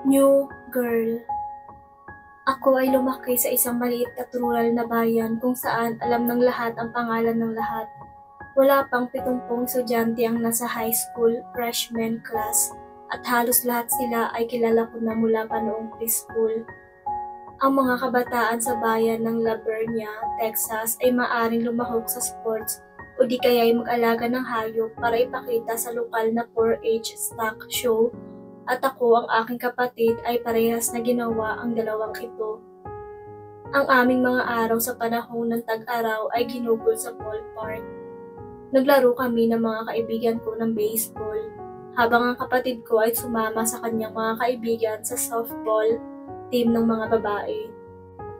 New Girl. Ako ay lumaki sa isang maliit at rural na bayan kung saan alam ng lahat ang pangalan ng lahat. Wala pang 70 estudyante ang nasa high school, freshman class, at halos lahat sila ay kilala ko na mula pa noong preschool. Ang mga kabataan sa bayan ng La Vernia, Texas ay maaring lumahok sa sports o di kaya ay mag-alaga ng hayop para ipakita sa lokal na 4-H stock show. At ako ang aking kapatid ay parehas na ginawa ang dalawang ito. Ang aming mga araw sa panahon ng tag-araw ay ginugol sa ballpark. Naglaro kami ng mga kaibigan ko ng baseball, habang ang kapatid ko ay sumama sa kanyang mga kaibigan sa softball team ng mga babae.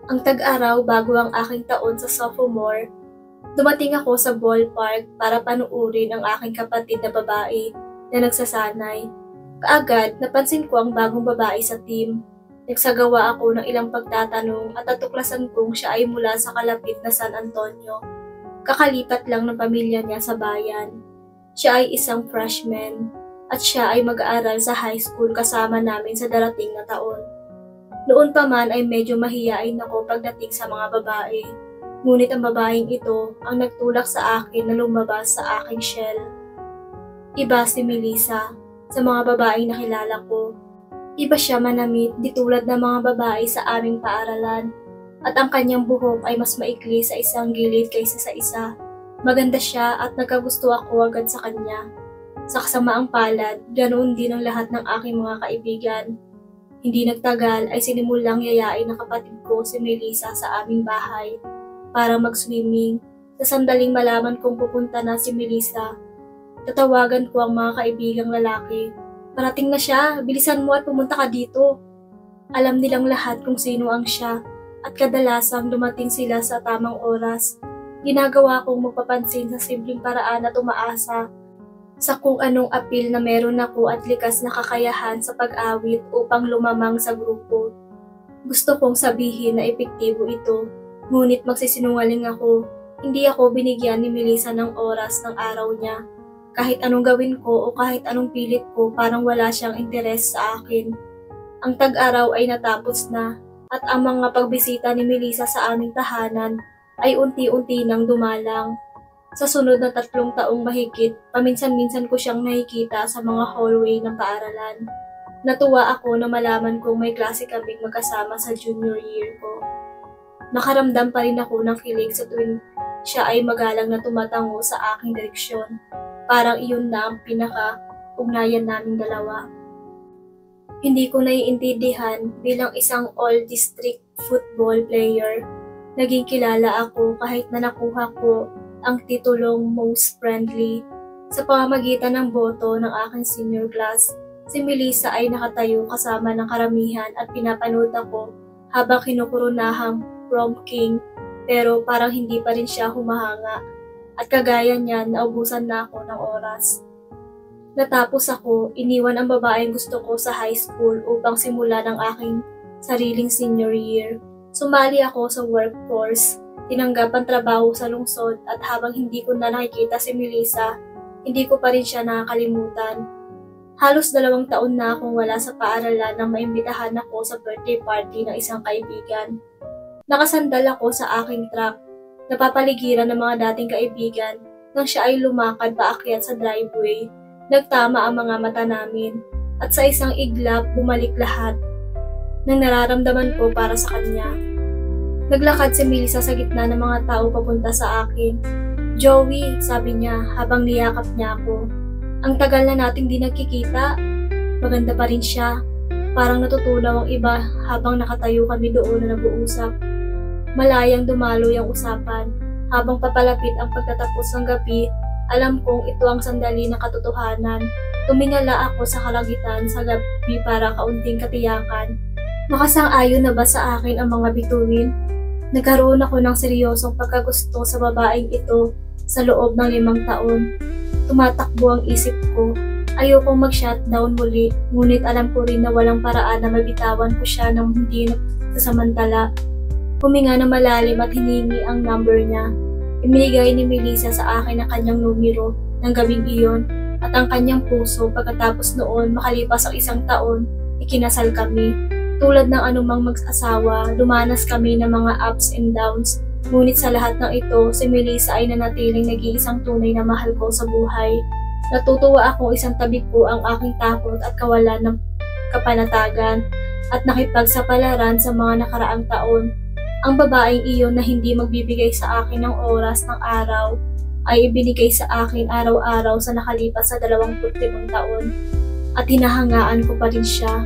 Ang tag-araw bago ang aking taon sa sophomore, dumating ako sa ballpark para panuurin ang aking kapatid na babae na nagsasanay. Kaagad, napansin ko ang bagong babae sa team. Nagsagawa ako ng ilang pagtatanong at natuklasan kong siya ay mula sa kalapit na San Antonio. Kakalipat lang ng pamilya niya sa bayan. Siya ay isang freshman at siya ay mag-aaral sa high school kasama namin sa darating na taon. Noon pa man ay medyo mahiyain ako pagdating sa mga babae. Ngunit ang babaeng ito ang nagtulak sa akin na lumabas sa aking shell. Iba si Melissa. Sa mga babaeng nakilala ko. Iba siya manamit di tulad ng mga babae sa aming paaralan at ang kanyang buhok ay mas maikli sa isang gilid kaysa sa isa. Maganda siya at nagkagusto ako agad sa kanya. Sa kasamaang palad, ganoon din ang lahat ng aking mga kaibigan. Hindi nagtagal ay sinimulang yayain ng kapatid ko si Melissa sa aming bahay para mag-swimming. Sa sandaling malaman kong pupunta na si Melissa, tatawagan ko ang mga kaibigang lalaki. Parating na siya, bilisan mo at pumunta ka dito. Alam nilang lahat kung sino ang siya at kadalasang dumating sila sa tamang oras. Ginagawa kong magpapansin sa simpleng paraan at umaasa sa kung anong apil na meron ako at likas na kakayahan sa pag-awit upang lumamang sa grupo. Gusto kong sabihin na epektibo ito, ngunit magsisinungaling ako. Hindi ako binigyan ni Melissa ng oras ng araw niya. Kahit anong gawin ko o kahit anong pilit ko, parang wala siyang interes sa akin. Ang tag-araw ay natapos na at ang mga pagbisita ni Melissa sa aming tahanan ay unti-unti nang dumalang. Sa sunod na 3 taong mahigit, paminsan-minsan ko siyang nakikita sa mga hallway ng paaralan. Natuwa ako na malaman kong may klase kaming magkasama sa junior year ko. Nakaramdam pa rin ako ng kilig sa tuwing siya ay magalang na tumatango sa aking direksyon. Parang iyon na ang pinaka-ugnayan naming dalawa. Hindi ko naiintindihan bilang isang all-district football player. Naging kilala ako kahit na nakuha ko ang titulong most friendly. Sa pamamagitan ng boto ng aking senior class, si Melissa ay nakatayo kasama ng karamihan at pinapanood ako habang kinukurunahang prom king, pero parang hindi pa rin siya humahanga. At kagaya niyan, naubusan na ako ng oras. Natapos ako, iniwan ang babaeng gusto ko sa high school upang simulan ang aking sariling senior year. Sumali ako sa workforce, tinanggap ang trabaho sa lungsod at habang hindi ko na nakikita si Melissa, hindi ko pa rin siya nakakalimutan. Halos 2 taon na akong wala sa paaralan nang maimbitahan ako sa birthday party ng isang kaibigan. Nakasandal ako sa aking truck. Napapaligiran ng mga dating kaibigan nang siya ay lumakad paakyat sa driveway. Nagtama ang mga mata namin at sa isang iglap bumalik lahat ng nararamdaman ko para sa kanya. Naglakad si Melissa sa gitna ng mga tao papunta sa akin. "Joey," sabi niya habang niyakap niya ako. "Ang tagal na nating di nagkikita." Maganda pa rin siya. Parang natutunaw ang iba habang nakatayo kami doon na nag-uusap. Malayang dumaloy ang usapan. Habang papalapit ang pagtatapos ng gabi, alam kong ito ang sandali ng katotohanan. Tumingala ako sa kalagitan sa gabi para kaunting katiyakan. Makasang-ayon na ba sa akin ang mga bituin? Nagkaroon ako ng seryosong pagkagusto sa babaeng ito sa loob ng 5 taon. Tumatakbo ang isip ko. Ayokong mag-shutdown muli, ngunit alam ko rin na walang paraan na mabitawan ko siya nang hindi nagsasamantala. Huminga na malalim at hiningi ang number niya. Ibinigay ni Melissa sa akin ang kanyang numero ng gabing iyon at ang kanyang puso. Pagkatapos noon, makalipas ang 1 taon, ikinasal kami. Tulad ng anumang mag-asawa, lumanas kami ng mga ups and downs. Ngunit sa lahat ng ito, si Melissa ay nanatiling nag-iisang tunay na mahal ko sa buhay. Natutuwa akong isang tabi ko ang aking takot at kawalan ng kapanatagan at nakipagsapalaran sa mga nakaraang taon. Ang babaeng iyon na hindi magbibigay sa akin ng oras ng araw ay ibinigay sa akin araw-araw sa nakalipas sa 25 taon at hinahangaan ko pa rin siya.